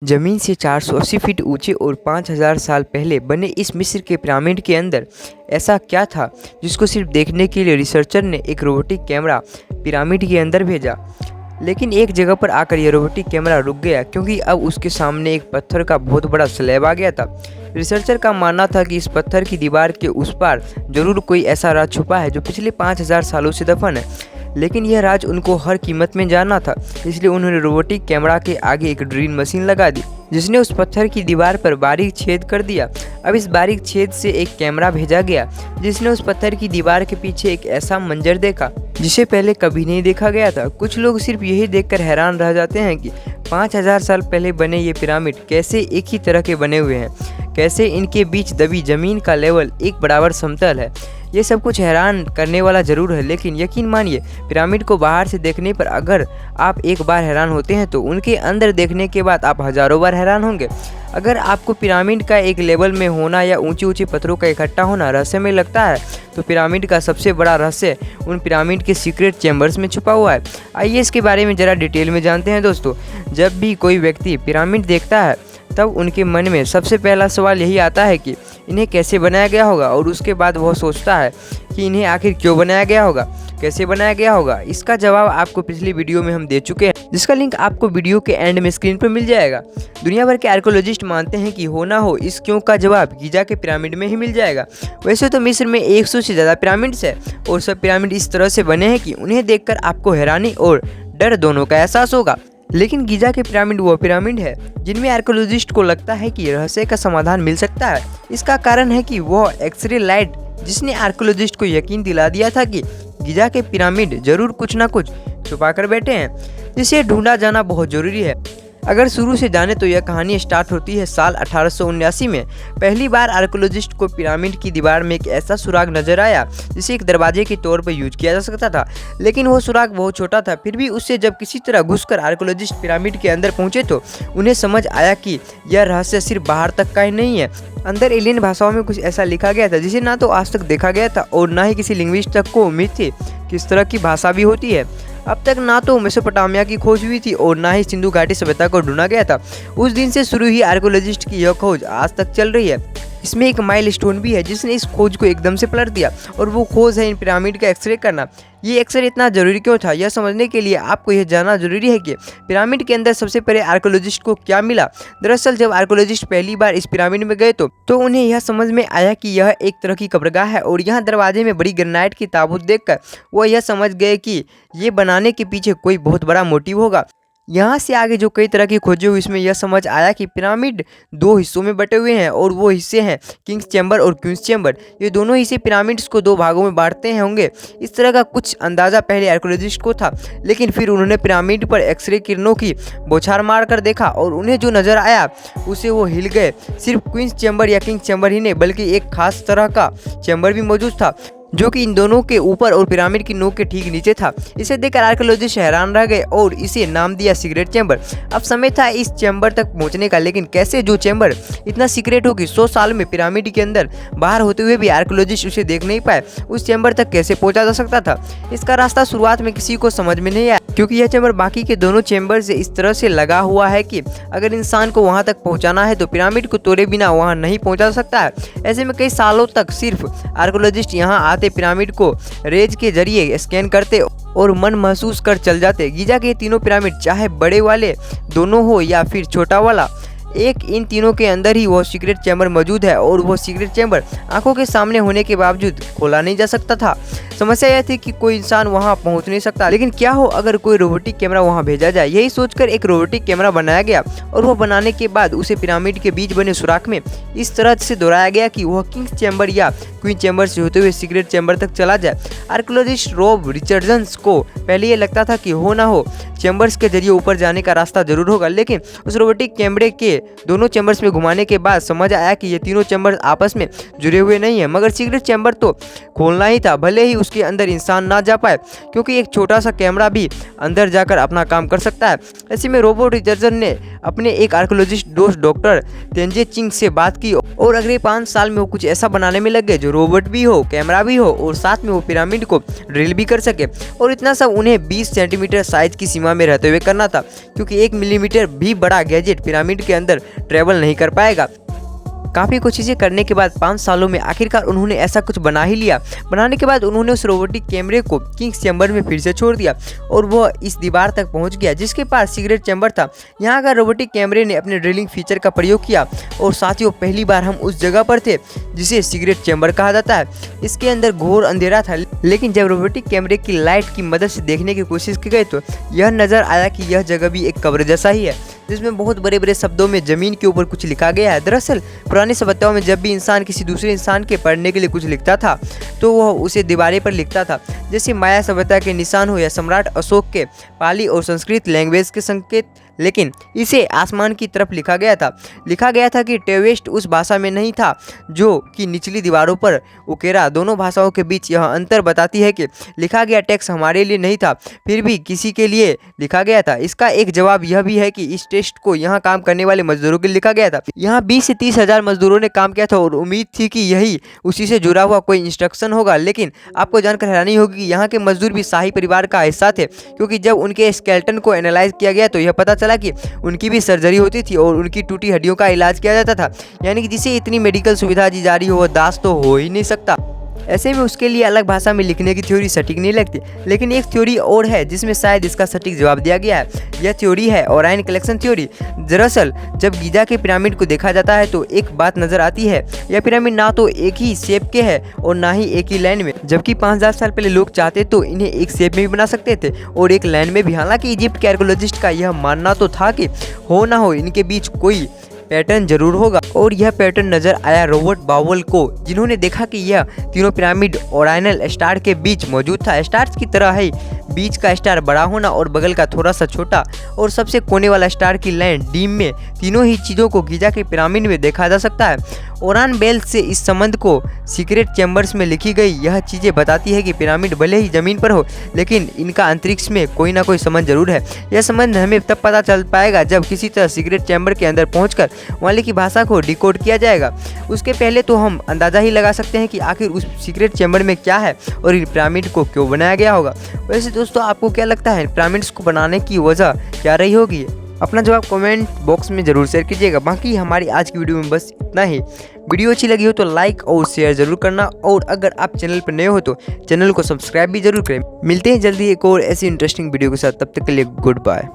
जमीन से 480 फीट ऊंचे और 5000 साल पहले बने इस मिस्र के पिरामिड के अंदर ऐसा क्या था जिसको सिर्फ देखने के लिए रिसर्चर ने एक रोबोटिक कैमरा पिरामिड के अंदर भेजा। लेकिन एक जगह पर आकर यह रोबोटिक कैमरा रुक गया क्योंकि अब उसके सामने एक पत्थर का बहुत बड़ा स्लैब आ गया था। रिसर्चर का मानना था कि इस पत्थर की दीवार के उस पार जरूर कोई ऐसा राज छुपा है जो पिछले 5000 सालों से दफन है, लेकिन यह राज उनको हर कीमत में जानना था। इसलिए उन्होंने रोबोटिक कैमरा के आगे एक ड्रिल मशीन लगा दी जिसने उस पत्थर की दीवार पर बारीक छेद कर दिया। अब इस बारीक छेद से एक कैमरा भेजा गया जिसने उस पत्थर की दीवार के पीछे एक ऐसा मंजर देखा जिसे पहले कभी नहीं देखा गया था। कुछ लोग सिर्फ यही देखकर हैरान रह जाते हैं कि 5000 साल पहले बने ये पिरामिड कैसे एक ही तरह के बने हुए हैं, कैसे इनके बीच दबी जमीन का लेवल एक बराबर समतल है। ये सब कुछ हैरान करने वाला ज़रूर है, लेकिन यकीन मानिए पिरामिड को बाहर से देखने पर अगर आप एक बार हैरान होते हैं तो उनके अंदर देखने के बाद आप हज़ारों बार हैरान होंगे। अगर आपको पिरामिड का एक लेवल में होना या ऊंचे ऊंचे पत्थरों का इकट्ठा होना रहस्यमय लगता है तो पिरामिड का सबसे बड़ा रहस्य उन पिरामिड के सीक्रेट चैम्बर्स में छुपा हुआ है। आइए इसके बारे में ज़रा डिटेल में जानते हैं दोस्तों। जब भी कोई व्यक्ति पिरामिड देखता है तब उनके मन में सबसे पहला सवाल यही आता है कि इन्हें कैसे बनाया गया होगा, और उसके बाद वह सोचता है कि इन्हें आखिर क्यों बनाया गया होगा, कैसे बनाया गया होगा। इसका जवाब आपको पिछली वीडियो में हम दे चुके हैं, जिसका लिंक आपको वीडियो के एंड में स्क्रीन पर मिल जाएगा। दुनिया भर के आर्कियोलॉजिस्ट मानते हैं कि हो ना हो इस क्यों का जवाब गीजा के पिरामिड में ही मिल जाएगा। वैसे तो मिस्र में 100 से ज़्यादा पिरामिड्स है और सब पिरामिड इस तरह से बने हैं कि उन्हें देखकर आपको हैरानी और डर दोनों का एहसास होगा। लेकिन गीजा के पिरामिड वो पिरामिड है जिनमें आर्कियोलॉजिस्ट को लगता है कि रहस्य का समाधान मिल सकता है। इसका कारण है कि वह एक्सरे लाइट जिसने आर्कियोलॉजिस्ट को यकीन दिला दिया था कि गीजा के पिरामिड जरूर कुछ ना कुछ छुपा कर बैठे हैं, जिसे ढूंढा जाना बहुत जरूरी है। अगर शुरू से जाने तो यह कहानी स्टार्ट होती है साल 1879 में। पहली बार आर्कियोलॉजिस्ट को पिरामिड की दीवार में एक ऐसा सुराग नजर आया जिसे एक दरवाजे के तौर पर यूज किया जा सकता था, लेकिन वो सुराग बहुत छोटा था। फिर भी उससे जब किसी तरह घुसकर आर्कियोलॉजिस्ट पिरामिड के अंदर पहुंचे तो उन्हें समझ आया कि यह रहस्य सिर्फ बाहर तक का ही नहीं है। अंदर एलियन भाषाओं में कुछ ऐसा लिखा गया था जिसे ना तो आज तक देखा गया था और ना ही किसी लिंग्विस्ट तक को उम्मीद थी कि इस तरह की भाषा भी होती है। अब तक ना तो मेसोपोटामिया की खोज हुई थी और ना ही सिंधु घाटी सभ्यता को ढूंढा गया था। उस दिन से शुरू ही आर्कियोलॉजिस्ट की यह खोज आज तक चल रही है। इसमें एक माइलस्टोन भी है जिसने इस खोज को एकदम से पलट दिया, और वो खोज है इन पिरामिड का एक्सरे करना। ये एक्सरे इतना जरूरी क्यों था, यह समझने के लिए आपको यह जानना जरूरी है कि पिरामिड के अंदर सबसे पहले आर्कियोलॉजिस्ट को क्या मिला। दरअसल जब आर्कियोलॉजिस्ट पहली बार इस पिरामिड में गए तो उन्हें यह समझ में आया कि यह एक तरह की कब्रगाह है, और यहाँ दरवाजे में बड़ी ग्रेनाइट की ताबूत देखकर वो यह समझ गए कि ये बनाने के पीछे कोई बहुत बड़ा मोटिव होगा। यहाँ से आगे जो कई तरह की खोजें हुई इसमें यह समझ आया कि पिरामिड 2 हिस्सों में बटे हुए हैं, और वो हिस्से हैं किंग्स चैम्बर और क्वींस चैम्बर। ये दोनों हिस्से पिरामिड्स को 2 भागों में बांटते हैं होंगे। इस तरह का कुछ अंदाज़ा पहले आर्कियोलॉजिस्ट को था, लेकिन फिर उन्होंने पिरामिड पर एक्सरे किरणों की बौछार मार कर देखा और उन्हें जो नज़र आया उसे वो हिल गए। सिर्फ क्वींस चैम्बर या किंग्स चैम्बर ही नहीं बल्कि एक खास तरह का चैम्बर भी मौजूद था जो कि इन दोनों के ऊपर और पिरामिड की नोक के ठीक नीचे था। इसे देखकर आर्कियोलॉजिस्ट हैरान रह गए और इसे नाम दिया सीक्रेट चैम्बर। अब समय था इस चैम्बर तक पहुंचने का, लेकिन कैसे जो चैम्बर इतना सीक्रेट हो कि 100 साल में पिरामिड के अंदर बाहर होते हुए भी आर्कियोलॉजिस्ट उसे देख नहीं पाए, उस चैम्बर तक कैसे पहुंचा जा सकता था। इसका रास्ता शुरुआत में किसी को समझ में नहीं आया, क्योंकि यह चैम्बर बाकी के दोनों चैम्बर से इस तरह से लगा हुआ है कि अगर इंसान को वहां तक पहुंचाना है तो पिरामिड को तोड़े बिना वहां नहीं पहुंचा सकता है। ऐसे में कई सालों तक सिर्फ आर्कियोलॉजिस्ट यहाँ आते, पिरामिड को रेज के जरिए स्कैन करते और मन महसूस कर चल जाते। गीजा के तीनों पिरामिड चाहे बड़े वाले दोनों हो या फिर छोटा वाला एक, इन तीनों के अंदर ही वो सीक्रेट चैम्बर मौजूद है, और वो सीक्रेट चैम्बर आंखों के सामने होने के बावजूद खोला नहीं जा सकता था। समस्या यह थी कि कोई इंसान वहां पहुंच नहीं सकता, लेकिन क्या हो अगर कोई रोबोटिक कैमरा वहां भेजा जाए। यही सोचकर एक रोबोटिक कैमरा बनाया गया, और वो बनाने के बाद उसे पिरामिड के बीच बने सुराख में इस तरह से दोहराया गया कि वह किंग्स चैम्बर या क्वीन चैम्बर से होते हुए सीक्रेट चैम्बर तक चला जाए। आर्कियोलॉजिस्ट रॉब रिचर्डसन को पहले ये लगता था कि हो ना हो चैम्बर्स के जरिए ऊपर जाने का रास्ता जरूर होगा, लेकिन उस रोबोटिक कैमरे के दोनों चैम्बर्स में घुमाने के बाद समझ आया कि ये तीनों चैम्बर आपस में जुड़े हुए नहीं है, मगर सीक्रेट चैम्बर तो खोलना ही था, भले ही उसके अंदर इंसान ना जा पाए, क्योंकि एक छोटा सा कैमरा भी अंदर जाकर अपना काम कर सकता है। ऐसे में रोबोट रिसर्चर ने अपने एक आर्कियोलॉजिस्ट दोस्त डॉक्टर तेंजे चिंग से बात की और अगले 5 साल में वो कुछ ऐसा बनाने में लग गए जो रोबोट भी हो, कैमरा भी हो और साथ में वो पिरामिड को ड्रिल भी कर सके। और इतना सब उन्हें 20 सेंटीमीटर साइज की सीमा में रहते हुए करना था, क्योंकि 1 मिलीमीटर भी बड़ा गैजेट पिरामिड के अंदर ट्रेवल नहीं कर पाएगा। काफ़ी कोशिशें करने के बाद 5 सालों में आखिरकार उन्होंने ऐसा कुछ बना ही लिया। बनाने के बाद उन्होंने उस रोबोटिक कैमरे को किंग्स चैम्बर में फिर से छोड़ दिया और वह इस दीवार तक पहुंच गया जिसके पास सीक्रेट चैम्बर था। यहाँ का रोबोटिक कैमरे ने अपने ड्रिलिंग फीचर का प्रयोग किया और साथियों, पहली बार हम उस जगह पर थे जिसे सीक्रेट चैम्बर कहा जाता है। इसके अंदर घोर अंधेरा था, लेकिन जब रोबोटिक कैमरे की लाइट की मदद से देखने की कोशिश की गई तो यह नज़र आया कि यह जगह भी एक कब्र जैसा ही है, जिसमें बहुत बड़े बड़े शब्दों में ज़मीन के ऊपर कुछ लिखा गया है। दरअसल पुरानी सभ्यताओं में जब भी इंसान किसी दूसरे इंसान के पढ़ने के लिए कुछ लिखता था तो वह उसे दीवारें पर लिखता था, जैसे माया सभ्यता के निशान हो या सम्राट अशोक के पाली और संस्कृत लैंग्वेज के संकेत। लेकिन इसे आसमान की तरफ लिखा गया था कि टेवेस्ट उस भाषा में नहीं था जो कि निचली दीवारों पर उकेरा। दोनों भाषाओं के बीच यह अंतर बताती है कि लिखा गया टेक्स्ट हमारे लिए नहीं था, फिर भी किसी के लिए लिखा गया था। इसका एक जवाब यह भी है कि इस टेक्स्ट को यहाँ काम करने वाले मजदूरों के लिए लिखा गया था। यहाँ 20 से 30 हज़ार मजदूरों ने काम किया था और उम्मीद थी कि यही उसी से जुड़ा हुआ कोई इंस्ट्रक्शन होगा। लेकिन आपको जानकर हैरानी होगी कि यहाँ के मजदूर भी शाही परिवार का हिस्सा थे, क्योंकि जब उनके स्केलेटन को एनालाइज किया गया तो यह पता चला कि उनकी भी सर्जरी होती थी और उनकी टूटी हड्डियों का इलाज किया जाता था। यानी कि जिसे इतनी मेडिकल सुविधा दी जा रही हो, वो दास तो हो ही नहीं सकता। ऐसे में उसके लिए अलग भाषा में लिखने की थ्योरी सटीक नहीं लगती। लेकिन एक थ्योरी और है जिसमें शायद इसका सटीक जवाब दिया गया है। यह थ्योरी है ओराइन कलेक्शन थ्योरी। दरअसल जब गीजा के पिरामिड को देखा जाता है तो एक बात नजर आती है, यह पिरामिड ना तो एक ही शेप के है और ना ही एक ही लाइन में, जबकि 5000 साल पहले लोग चाहते तो इन्हें एक शेप में भी बना सकते थे और एक लाइन में भी। हालांकि इजिप्ट के आर्कियोलॉजिस्ट का यह मानना तो था कि हो ना हो इनके बीच कोई पैटर्न जरूर होगा, और यह पैटर्न नजर आया रॉबर्ट बाउल को, जिन्होंने देखा कि यह तीनों पिरामिड ओराइनल स्टार के बीच मौजूद था। स्टार्स की तरह ही बीच का स्टार बड़ा होना और बगल का थोड़ा सा छोटा और सबसे कोने वाला स्टार की लाइन डीम में, तीनों ही चीज़ों को गीजा के पिरामिड में देखा जा सकता है। ओरान बेल से इस संबंध को सीक्रेट चैम्बर्स में लिखी गई यह चीज़ें बताती है कि पिरामिड भले ही ज़मीन पर हो, लेकिन इनका अंतरिक्ष में कोई ना कोई संबंध जरूर है। यह संबंध हमें तब पता चल पाएगा जब किसी तरह सीक्रेट चैम्बर के अंदर पहुंचकर वहाँ की भाषा को डिकोड किया जाएगा। उसके पहले तो हम अंदाज़ा ही लगा सकते हैं कि आखिर उस सीक्रेट चैम्बर में क्या है और इन पिरामिड को क्यों बनाया गया होगा। वैसे दोस्तों, आपको क्या लगता है पिरामिड्स को बनाने की वजह क्या रही होगी? अपना जवाब कमेंट बॉक्स में ज़रूर शेयर कीजिएगा। बाकी हमारी आज की वीडियो में बस इतना ही। वीडियो अच्छी लगी हो तो लाइक और शेयर ज़रूर करना, और अगर आप चैनल पर नए हो तो चैनल को सब्सक्राइब भी जरूर करें। मिलते हैं जल्दी एक और ऐसी इंटरेस्टिंग वीडियो के साथ, तब तक के लिए गुड बाय।